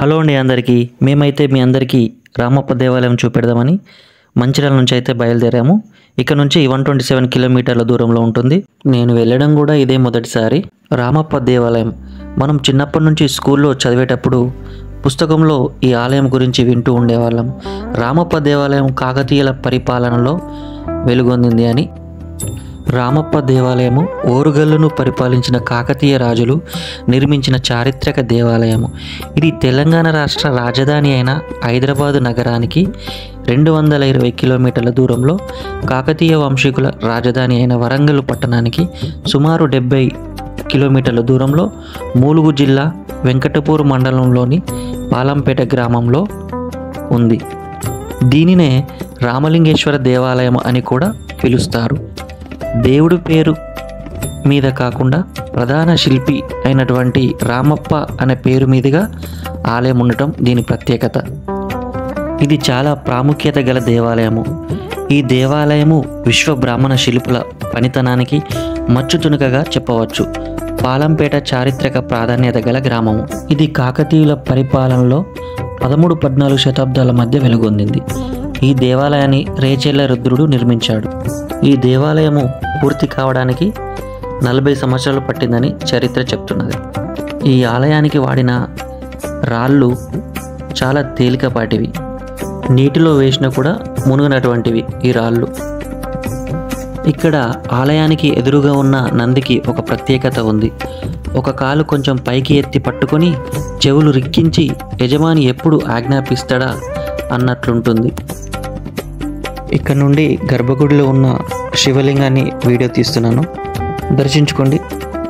Hello అండి అందరికీ. మేమైతే మీ అందరికీ రామప్ప దేవాలయం చూపెడదామని మంచిర్యాల నుంచి అయితే బయలుదేరాము. ఇక్కడ నుంచి 127 కిలోమీటర్ల దూరంలో ఉంటుంది. నేను వెళ్ళడం కూడా ఇదే మొదటిసారి. రామప్ప దేవాలయం మనం చిన్నప్పటి నుంచి స్కూల్లో చదివేటప్పుడు పుస్తకంలో ఈ ఆలయం గురించి వింటూ ఉండేవాళ్ళం. రామప్ప దేవాలయం కాకతీయుల పరిపాలనలో వెలుగొందింది అని. రామప్ప దేవాలయము ఓరుగల్లును పరిపాలించిన కాకతీయ రాజులు నిర్మించిన చారిత్రక దేవాలయము. ఇది తెలంగాణ రాష్ట్ర రాజధాని అయిన హైదరాబాదు నగరానికి 220 కిలోమీటర్ల దూరంలో, కాకతీయ వంశీకుల రాజధాని అయిన వరంగల్ పట్టణానికి సుమారు 70 కిలోమీటర్ల దూరంలో, ములుగు జిల్లా వెంకటపూర్ మండలంలోని పాలంపేట గ్రామంలో ఉంది. దీనినే రామలింగేశ్వర దేవాలయం అని కూడా పిలుస్తారు. దేవుడి పేరు మీద కాకుండా ప్రధాన శిల్పి అయినటువంటి రామప్ప అనే పేరు మీదుగా ఆలయం ఉండటం దీని ప్రత్యేకత. ఇది చాలా ప్రాముఖ్యత గల దేవాలయము. ఈ దేవాలయము విశ్వ బ్రాహ్మణ శిల్పుల పనితనానికి మచ్చుతునుకగా చెప్పవచ్చు. పాలంపేట చారిత్రక ప్రాధాన్యత గల గ్రామము. ఇది కాకతీయుల పరిపాలనలో 13-14 శతాబ్దాల మధ్య వెలుగొందింది. ఈ దేవాలయాన్ని రేచెల్ల రుద్రుడు నిర్మించాడు. ఈ దేవాలయము పూర్తి కావడానికి 40 సంవత్సరాలు పట్టిందని చరిత్ర చెప్తున్నది. ఈ ఆలయానికి వాడిన రాళ్ళు చాలా తేలికపాటివి, నీటిలో వేసినా కూడా మునుగనటువంటివి ఈ రాళ్ళు. ఇక్కడ ఆలయానికి ఎదురుగా ఉన్న నందికి ఒక ప్రత్యేకత ఉంది. ఒక కాలు కొంచెం పైకి ఎత్తి పట్టుకొని చెవులు రిక్కించి యజమాని ఎప్పుడు ఆజ్ఞాపిస్తాడా అన్నట్లుంటుంది. ఇక్కడ నుండి గర్భగుడిలో ఉన్న శివలింగాన్ని వీడియో తీస్తున్నాను, దర్శించుకోండి.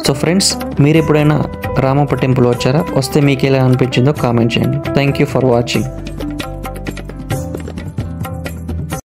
సో ఫ్రెండ్స్, మీరు ఎప్పుడైనా రామప్ప టెంపుల్ వచ్చారా? వస్తే మీకు ఎలా అనిపించిందో కామెంట్ చేయండి. Thank you for watching.